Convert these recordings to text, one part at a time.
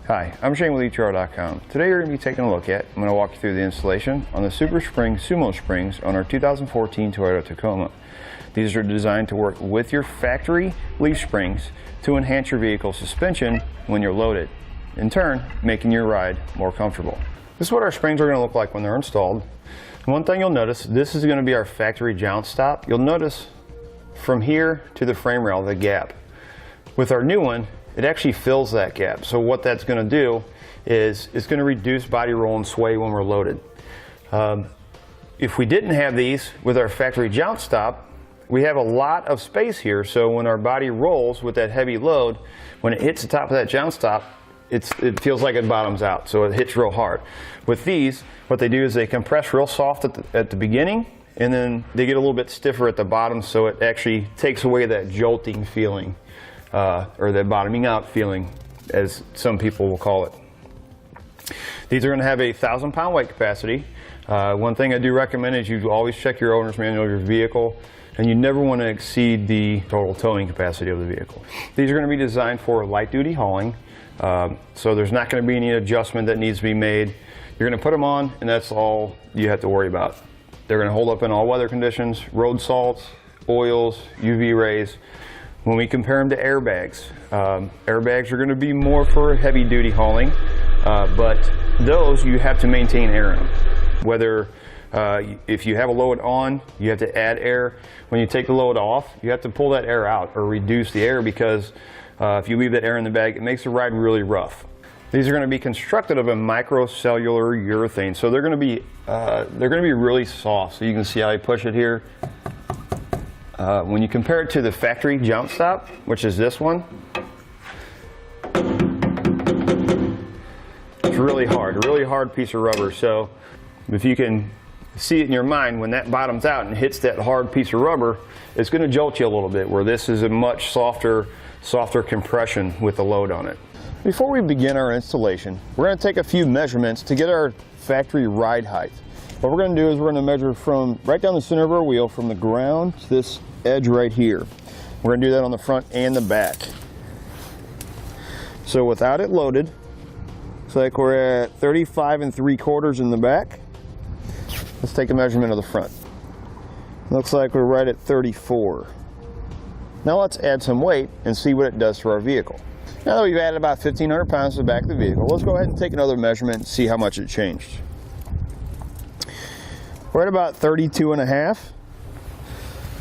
Hi, I'm Shane with etrailer.com. Today we're going to be taking a look at, I'm going to walk you through the installation on the Super Spring Sumo Springs on our 2014 Toyota Tacoma. These are designed to work with your factory leaf springs to enhance your vehicle suspension when you're loaded, in turn making your ride more comfortable. This is what our springs are going to look like when they're installed. One thing you'll notice, this is going to be our factory jounce stop. You'll notice from here to the frame rail the gap. With our new one, it actually fills that gap. So what that's going to do is it's going to reduce body roll and sway when we're loaded. If we didn't have these with our factory jounce stop, we have a lot of space here, so when our body rolls with that heavy load, when it hits the top of that jounce stop, it feels like it bottoms out, so it hits real hard. With these, what they do is they compress real soft at the beginning, and then they get a little bit stiffer at the bottom, so it actually takes away that jolting feeling. Or the bottoming out feeling, as some people will call it. These are going to have a 1,000-pound weight capacity. One thing I do recommend is you always check your owner's manual of your vehicle, and you never want to exceed the total towing capacity of the vehicle. These are going to be designed for light-duty hauling, so there's not going to be any adjustment that needs to be made. You're going to put them on, and that's all you have to worry about. They're going to hold up in all weather conditions, road salts, oils, UV rays. When we compare them to airbags, airbags are going to be more for heavy-duty hauling, but those you have to maintain air in them. Whether if you have a load on, you have to add air. When you take the load off, you have to pull that air out or reduce the air, because if you leave that air in the bag, it makes the ride really rough. These are going to be constructed of a microcellular urethane, so they're going to be really soft. So you can see how I push it here. When you compare it to the factory jounce stop, which is this one, it's really hard piece of rubber. So if you can see it in your mind, when that bottoms out and hits that hard piece of rubber, it's going to jolt you a little bit, where this is a much softer compression with the load on it. Before we begin our installation, we're going to take a few measurements to get our factory ride height. What we're going to do is we're going to measure from right down the center of our wheel, from the ground to this edge right here. We're going to do that on the front and the back. So without it loaded, looks like we're at 35 3/4 in the back. Let's take a measurement of the front. Looks like we're right at 34. Now let's add some weight and see what it does to our vehicle. Now that we've added about 1,500 pounds to the back of the vehicle, let's go ahead and take another measurement and see how much it changed. We're at about 32.5.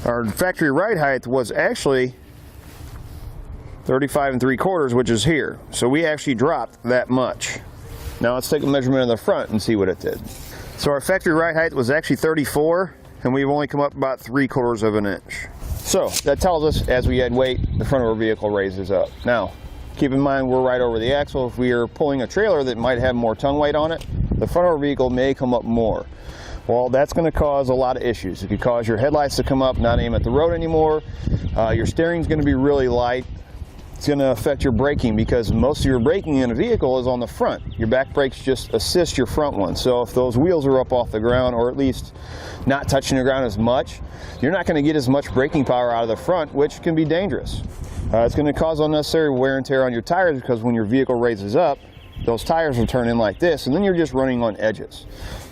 Our factory ride height was actually 35 3/4, which is here. So we actually dropped that much. Now let's take a measurement of the front and see what it did. So our factory ride height was actually 34, and we've only come up about 3/4 of an inch. So that tells us as we add weight, the front of our vehicle raises up. Now, keep in mind we're right over the axle. If we are pulling a trailer that might have more tongue weight on it, the front of our vehicle may come up more. Well, that's going to cause a lot of issues. It could cause your headlights to come up, not aim at the road anymore. Your steering's going to be really light. It's going to affect your braking, because most of your braking in a vehicle is on the front. Your back brakes just assist your front one. So if those wheels are up off the ground, or at least not touching the ground as much, you're not going to get as much braking power out of the front, which can be dangerous. It's going to cause unnecessary wear and tear on your tires, because when your vehicle raises up, those tires will turn in like this, and then you're just running on edges.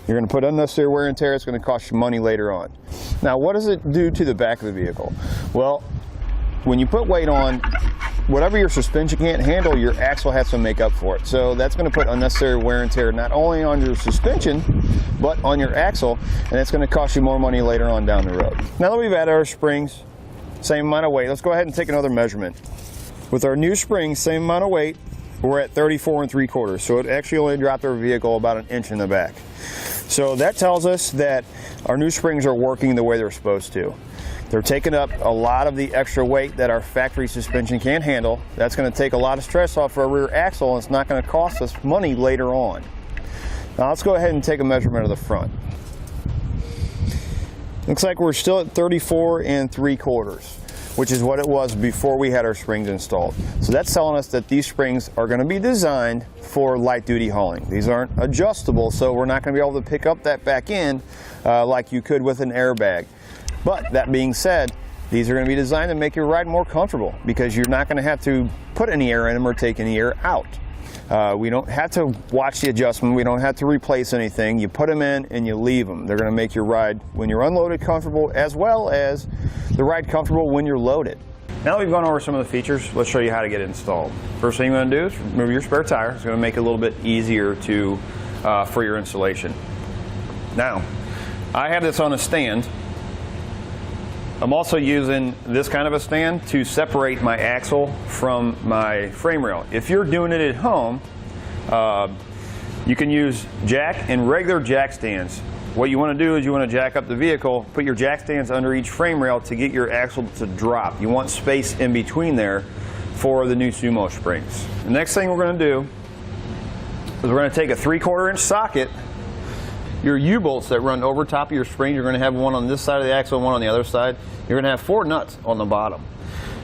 You're going to put unnecessary wear and tear. It's going to cost you money later on. Now, what does it do to the back of the vehicle? Well, when you put weight on, whatever your suspension can't handle, your axle has to make up for it. So that's going to put unnecessary wear and tear not only on your suspension, but on your axle, and it's going to cost you more money later on down the road. Now that we've added our springs, same amount of weight, let's go ahead and take another measurement. With our new springs, same amount of weight, we're at 34 3/4, so it actually only dropped our vehicle about an inch in the back. So that tells us that our new springs are working the way they're supposed to. They're taking up a lot of the extra weight that our factory suspension can't handle. That's going to take a lot of stress off our rear axle, and it's not going to cost us money later on. Now let's go ahead and take a measurement of the front. Looks like we're still at 34 3/4. Which is what it was before we had our springs installed. So that's telling us that these springs are going to be designed for light duty hauling. These aren't adjustable, so we're not going to be able to pick up that back end like you could with an airbag. But that being said, these are going to be designed to make your ride more comfortable, because you're not going to have to put any air in them or take any air out. We don't have to watch the adjustment. We don't have to replace anything. You put them in and you leave them. They're going to make your ride when you're unloaded comfortable, as well as the ride comfortable when you're loaded. Now that we've gone over some of the features, let's show you how to get it installed. First thing you're going to do is remove your spare tire. It's going to make it a little bit easier to for your installation. Now, I have this on a stand. I'm also using this kind of a stand to separate my axle from my frame rail. If you're doing it at home, you can use jack and regular jack stands. What you want to do is you want to jack up the vehicle, put your jack stands under each frame rail to get your axle to drop. You want space in between there for the new Sumo Springs. The next thing we're going to do is we're going to take a 3/4 inch socket. Your U-bolts that run over top of your spring, you're going to have one on this side of the axle and one on the other side. You're going to have 4 nuts on the bottom.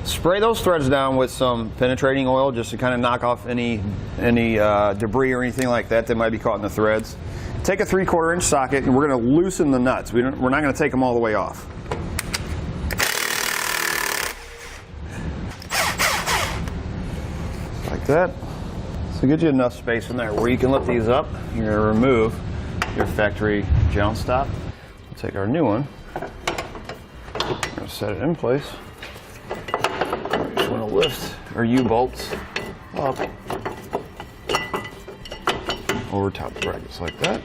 Spray those threads down with some penetrating oil just to kind of knock off any debris or anything like that might be caught in the threads. Take a 3/4 inch socket and we're going to loosen the nuts. We're not going to take them all the way off. Like that. So get you enough space in there where you can lift these up. You're going to remove your factory jounce stop. We'll take our new one. We're going to set it in place. We just want to lift our U-bolts up over top the brackets like that.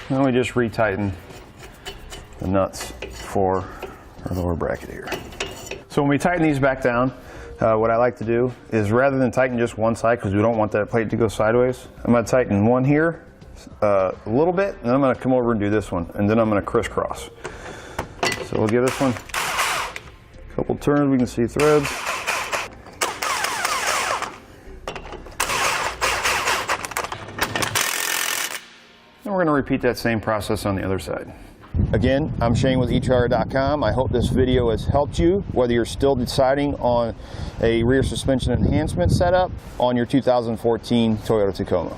Then we just retighten the nuts for our lower bracket here. So when we tighten these back down, what I like to do is rather than tighten just one side, because we don't want that plate to go sideways, I'm going to tighten one here a little bit, and then I'm going to come over and do this one, and then I'm going to crisscross. So we'll give this one a couple turns. We can see threads. And we're going to repeat that same process on the other side. Again, I'm Shane with etrailer.com. I hope this video has helped you, whether you're still deciding on a rear suspension enhancement setup on your 2014 Toyota Tacoma.